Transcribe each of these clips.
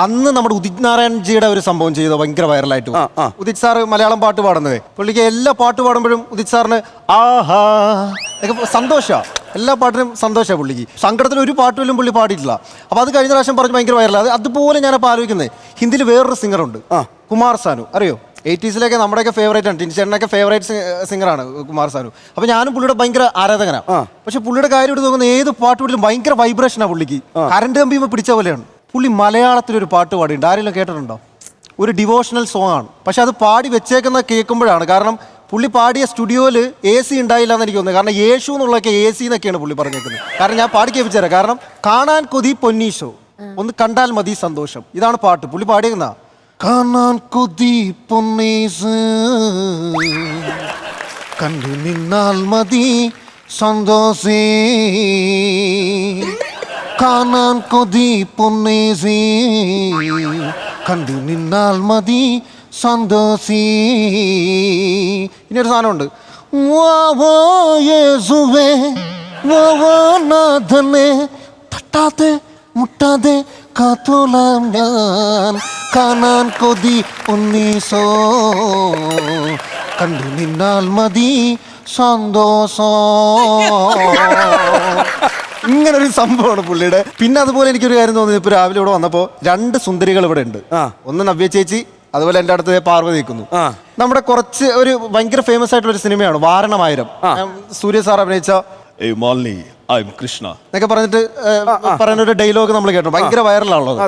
അന്ന് നമ്മുടെ ഉദിത് നാരായൺജിയുടെ ഒരു സംഭവം ചെയ്ത ഭയങ്കര വൈറലായിട്ട് ഉദിത് സാറ് മലയാളം പാട്ട് പാടുന്നത് പുള്ളിക്ക് എല്ലാ പാട്ട് പാടുമ്പോഴും ഉദിത് സാറിന് ആഹാ സന്തോഷമാണ്. എല്ലാ പാട്ടിനും സന്തോഷമാണ് പുള്ളിക്ക്. സങ്കടത്തിൽ ഒരു പാട്ട് പോലും പുള്ളി പാടിയിട്ടില്ല. അപ്പോൾ അത് കഴിഞ്ഞ പ്രാവശ്യം പറഞ്ഞ് ഭയങ്കര വൈറലാണ്. അതുപോലെ ഞാനപ്പോൾ ആലോചിക്കുന്നത് ഹിന്ദിയിൽ വേറൊരു സിംഗറുണ്ട്, കുമാർ സാനു. അറിയോ? 80s നമ്മുടെയൊക്കെ ഫേവറേറ്റ് ആണ്. ടിൻചേട്ടനൊക്കെ ഫേവറേറ്റ് സിംഗറാണ് കുമാർ സാനു. അപ്പോൾ ഞാനും പുള്ളിയുടെ ഭയങ്കര ആരാധകനാണ്. പക്ഷെ പുള്ളിയുടെ കാര്യം എടുത്ത് നോക്കുന്ന ഏത് പാട്ട് പാടിലും ഭയങ്കര വൈബ്രേഷനാണ് പുള്ളിക്ക്. കറണ്ട് കമ്പിയുമ്പോൾ പിടിച്ച പോലെയാണ്. പുള്ളി മലയാളത്തിലൊരു പാട്ട് പാടിയിട്ടുണ്ട്. ആരെങ്കിലും കേട്ടിട്ടുണ്ടോ? ഒരു ഡിവോഷണൽ സോങ് ആണ്. പക്ഷെ അത് പാടി വെച്ചേക്കുന്ന കേൾക്കുമ്പോഴാണ്. കാരണം പുള്ളി പാടിയ സ്റ്റുഡിയോയിൽ AC ഉണ്ടായില്ല എന്ന് എനിക്ക് തോന്നുന്നത്. കാരണം യേശു എന്നുള്ളതൊക്കെ AC എന്നൊക്കെയാണ് പുള്ളി പറഞ്ഞേക്കുന്നത്. കാരണം ഞാൻ പാടി കേൾപ്പിച്ചുതരാം. കാരണം കാണാൻ കൊതി പൊന്നീശോ, ഒന്ന് കണ്ടാൽ മതി സന്തോഷം, ഇതാണ് പാട്ട് പുള്ളി പാടിയേക്കുന്ന. കാണാൻ കൊതി പൊന്നീസ് കണ്ടു നിന്നാൽ മതി സന്തോഷേ, കാണാൻ കൊതി പൊന്നീസേ കണ്ടു നിന്നാൽ മതി സന്തോഷി. ഇനിയൊരു സാധനമുണ്ട്, നാഥനെ തട്ടാതെ മുട്ടാതെ കാത്തോളാം ഞാൻ, കാണാൻ കൊതി ഉന്നീസോ കണ്ടു നിന്നാൽ മതി സന്തോഷം. ഇങ്ങനൊരു സംഭവമാണ് പുള്ളിയുടെ. പിന്നെ അതുപോലെ എനിക്കൊരു കാര്യം തോന്നുന്നു, ഇപ്പൊ രാവിലെ ഇവിടെ വന്നപ്പോ 2 സുന്ദരികൾ ഇവിടെ ഉണ്ട്. ഒന്ന് നവ്യ ചേച്ചി, അതുപോലെ എൻ്റെ അടുത്ത് പാർവതി നിൽക്കുന്നു. നമ്മുടെ കുറച്ച് ഒരു ഭയങ്കര ഫേമസ് ആയിട്ടുള്ള ഒരു സിനിമയാണ് വാരണമായിരം. സൂര്യ സാർ അഭിനയിച്ച കൃഷ്ണ എന്നൊക്കെ പറഞ്ഞിട്ട് പറയുന്ന ഒരു ഡയലോഗ് നമ്മൾ കേട്ടോ, ഭയങ്കര വൈറലാണുള്ളത്.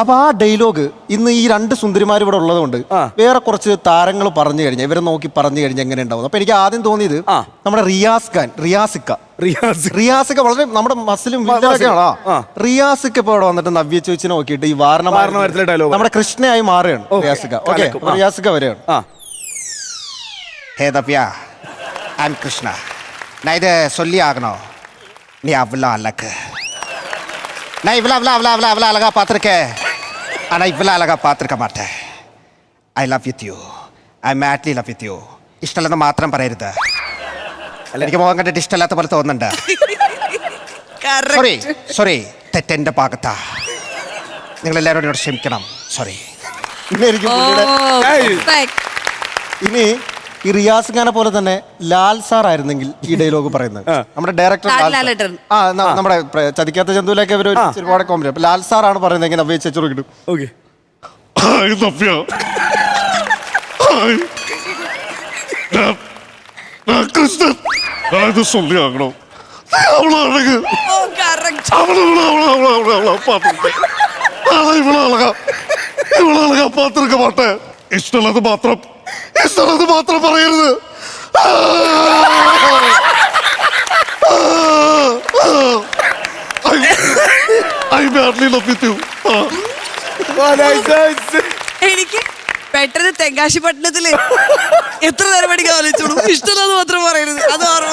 അപ്പൊ ആ ഡയലോഗ് ഇന്ന് ഈ 2 സുന്ദരിമാർ ഇവിടെ ഉള്ളത് കൊണ്ട് വേറെ കുറച്ച് താരങ്ങൾ പറഞ്ഞു കഴിഞ്ഞാൽ, ഇവരെ നോക്കി പറഞ്ഞു കഴിഞ്ഞാൽ എങ്ങനെ ഉണ്ടാവും. അപ്പൊ എനിക്ക് ആദ്യം തോന്നിയത് നമ്മുടെ റിയാസിക്ക വളരെ നമ്മുടെ മസിലും വില്ലൊക്കെയാണോ. റിയാസിക്ക ഇപ്പൊ ഇവിടെ വന്നിട്ട് നവ്യ ചോദിച്ചിനെ നോക്കിയിട്ട് ഈ വാരണമായിരത്തിലെ ഡയലോഗ് നമ്മുടെ കൃഷ്ണയായി മാറുകയാണ് റിയാസിക്ക. ഓക്കെ, റിയാസിക്ക വരെയാണ്. ഹേ നവ്യ, ഐ എം കൃഷ്ണ, நான் இதை சொல்லி ஆகணும், நீ அவ்வளோ அழகு. நான் இவ்வளோ அழகா பார்த்துருக்கேன், ஆனால் இவ்வளோ அழகா பார்த்துருக்க மாட்டேன். I love with you, I madly love with you. ഇഷ്ടമല്ലെന്ന് മാത്രം പറയരുത്. എനിക്ക് മുഖം കണ്ടിട്ട് ഇഷ്ടമല്ലാത്ത പോലെ തോന്നുന്നുണ്ട്. സോറി, തെറ്റെൻ്റെ ഭാഗത്താ. നിങ്ങളെല്ലാവരും എന്നോട് ക്ഷമിക്കണം. സോറി. ഇനി ഈ റിയാസ് ഖാനെ പോലെ തന്നെ ലാൽ സാർ ആയിരുന്നെങ്കിൽ ഈ ഡയലോഗ് പറയുന്നത് നമ്മുടെ ഡയറക്ടർ നമ്മുടെ ചതിക്കാത്ത ചന്തുവിലൊക്കെ ഒരു ഒരുപാട് കോമഡി. അപ്പൊ ലാൽ സാർ ആണ് പറയുന്നതെങ്കിൽ നവ്യ ചേച്ചി കിട്ടും. പാത്തിരിക്ക മാട്ടെ, ഇഷ്ടമുള്ളത് മാത്രം പറയരുത്. എനിക്ക് പെട്ടെന്ന് തെങ്കാശി പട്ടണത്തില് എത്ര നേരം പഠിക്കാൻ ആലോചിച്ചോളൂ, ഇഷ്ടമുള്ളത് മാത്രം പറയരുത്. അത് ഓർമ്മ